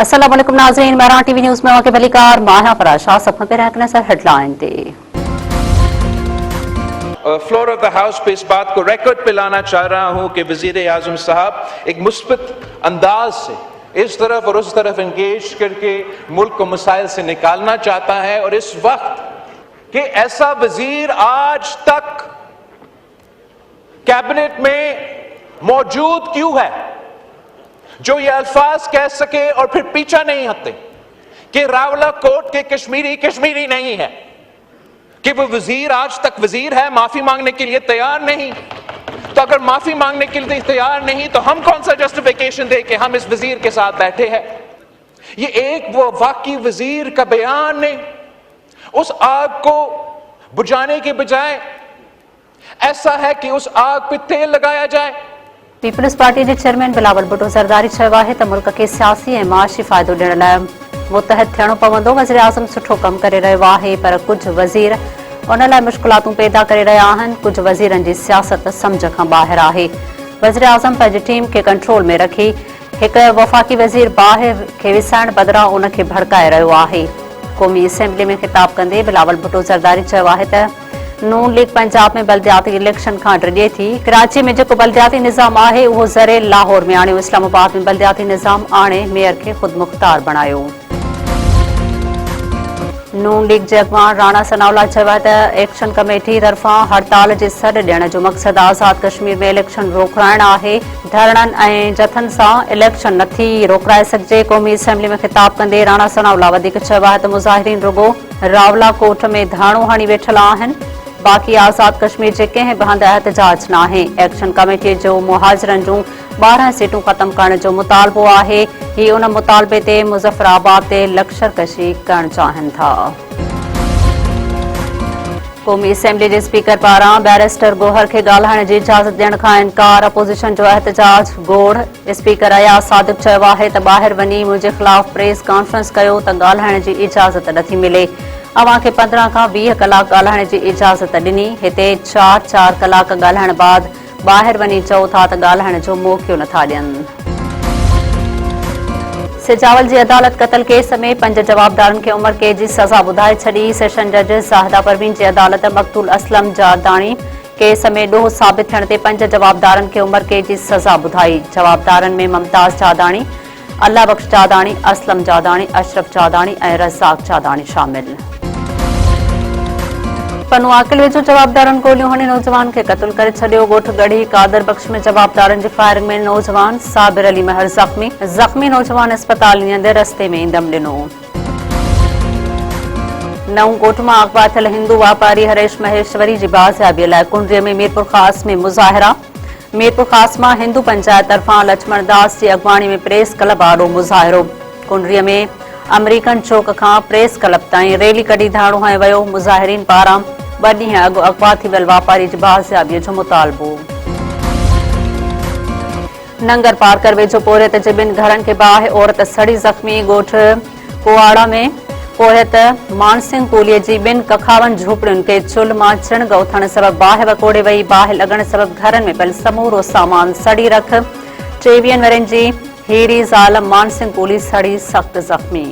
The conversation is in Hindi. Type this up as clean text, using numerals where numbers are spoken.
अस्सलाम वालेकुम नाज़रीन, मेरा टीवी न्यूज़ में आपके भलीकार माहिया फराशा सब पे रखने सर हेडलाइन थे। फ्लोर ऑफ द हाउस पे इस बात को रिकॉर्ड पे लाना चाह रहा हूं कि वजीर आजम साहब एक मुस्बत अंदाज से इस तरफ और उस तरफ एंगेज करके मुल्क को मसाइल से निकालना चाहता है। और इस वक्त कि ऐसा वजीर आज तक कैबिनेट में मौजूद क्यों है जो ये अल्फाज कह सके और फिर पीछा नहीं हटते कि रावलाकोट के कश्मीरी नहीं है, कि वो वजीर आज तक वजीर है, माफी मांगने के लिए तैयार नहीं। तो अगर माफी मांगने के लिए तैयार नहीं तो हम कौन सा जस्टिफिकेशन दे कि हम इस वजीर के साथ बैठे हैं। ये एक वो वाकई वजीर का बयान ने उस आग को बुझाने के बजाय ऐसा है कि उस आग पे तेल लगाया जाए। पीपल्स पार्टी के चेयरमैन बिलावल भुट्टो ज़रदारी चयो है त मुल्क के सियासी ऐं माशी फ़ाइदो ॾियण लाइ मुतहद थियणो पवंदो। वज़ीर आज़म सुठो कमु करे रहियो आहे, पर कुझु वज़ीर उन लाइ मुश्किलातूं पैदा करे रहिया आहिनि। कुझु वज़ीरनि जी सियासत सम्झ खां ॿाहिरि आहे। वज़ीर आज़म पंहिंजी टीम खे कंट्रोल में रखी हिकु वफ़ाक़ी वज़ीर बाहिर खे विसाइण बदिरां उन खे भड़काए रहियो आहे। क़ौमी असेंबली में ख़िताब कंदे बिलावल भुट्टो ज़रदारी चयो आहे त नून लीग पंजाब में बल्दियाती इलेक्शन खां डिॼे थी। कराची में जेको बल्दियाती निज़ाम आहे उहो ज़रे लाहौर में आणियो। इस्लामाबाद में बल्दियाती निज़ाम आणे मेयर खे ख़ुद मुख्तार बणायो। नून लीग जे अॻवान राणा सनाउल्ला चयो आहे त एक्शन कमेटी तरफ़ां हड़ताल जे सॾ ॾियण जो मक़सदु आज़ाद कश्मीर में इलेक्शन रोकराइण आहे। धरणनि ऐं जथनि सां इलेक्शन नथी रोकराए सघिजे। क़ौमी असेंबली में ख़िताब कंदे राणा सनाउल्ला वधीक चयो आहे त मुज़ाहिरीन रुगो रावलाकोट में धारणो हणी वेठल आहिनि, बाक़ी आज़ाद कश्मीर जे कंहिं बि हंधि एहतजाज न आहे। एक्शन कमेटी जो मुहाजिरनि जूं 12 सीटूं ख़त्म करण जो मुतालबो आहे। ही उन मुतालबे ते मुज़फ़राबाद ते लश्करकशी करण चाहिनि था। क़ौमी असेंबली जे स्पीकर पारां बैरिस्टर गोहर खे ॻाल्हाइण जी इजाज़त ॾियण खां इनकार, अपोज़िशन जो एहतजाज गोड़। स्पीकर अयाज़ सादिक चयो आहे त ॿाहिरि वञी मुंहिंजे ख़िलाफ़ प्रेस कॉन्फ्रेंस कयो त ॻाल्हाइण जी इजाज़त नथी मिले। अवां खे 15 खां 20 कलाक ॻाल्हाइण जी इजाज़त ॾिनी। हिते 4 कलाक ॻाल्हाइण बाद ॿाहिरि वञी चओ था त ॻाल्हाइण जो मौक़ो नथा ॾियनि। सिजावल जी अदालत क़त्ल केस में 5 जवाबदारनि खे उमिरि कैद जी सज़ा ॿुधाए छॾी। सेशन जज ज़ाहिदा परवीन जी अदालत मक़तूल असलम जादाणी केस में ॾोह साबित थियण ते 5 जवाबदारनि खे उमिरि कैद जी सज़ा ॿुधाई। जवाबदारनि में ममताज़ जादाणी, अल्लाह बख्श जादाणी, असलम जादाणी, अशरफ जादाणी ऐं रज़ाक जादाणी शामिल। पन्नू आकिल वेझो जवाबदारनि गोलियूं हणी नौजवान खे क़त्ल करे छॾियो। ॻोठ गढ़ी कादर बख्श में जवाबदारनि जी फायरिंग में नौजवान साबिर अली महर ज़ख्मी नौजवान अस्पताल ईंदे रस्ते में दम ॾिनो। नऊं ॻोठ मां अगवा थियल हिंदू वापारी हरेश महेश्वरी जी बाज़ियाबीअ लाइ कुंडरीअ में मीरपुर ख़ास में मुज़ाहिरा। मीरपुर ख़ास मां हिंदू पंचायत तरफ़ां लक्ष्मण दास जी अॻवाणी में प्रेस क्लब आॾो मुज़ाहिरो। कुंडरीअ में अमरीकन चौक खां प्रेस क्लब ताईं रैली कढी धारणो हंयो वियो। मुज़ाहिरीन पारां 2 ॾींहं अॻु अगवा थी वियल वापारी जी बाज़ियाबीअ जो मुतालबो। नंगर पार्कर वेझो पोरियत जे 2 घरनि के बाहि औरत सड़ी ज़ख्मी। ॻोठ कुआड़ा में पोरियत मानसिंह कूलीअ जी 2 कखावन झोपड़ियुनि के चुल्ह मां चिणग उथण सबबि बाहि वकोड़े वई। बाहि लॻण सबबि घरनि में पियल समूरो सामान सड़ी रख। 23 वरनि जी हीरी ज़ाल मानसिंह कूली सड़ी सख़्त ज़ख्मी।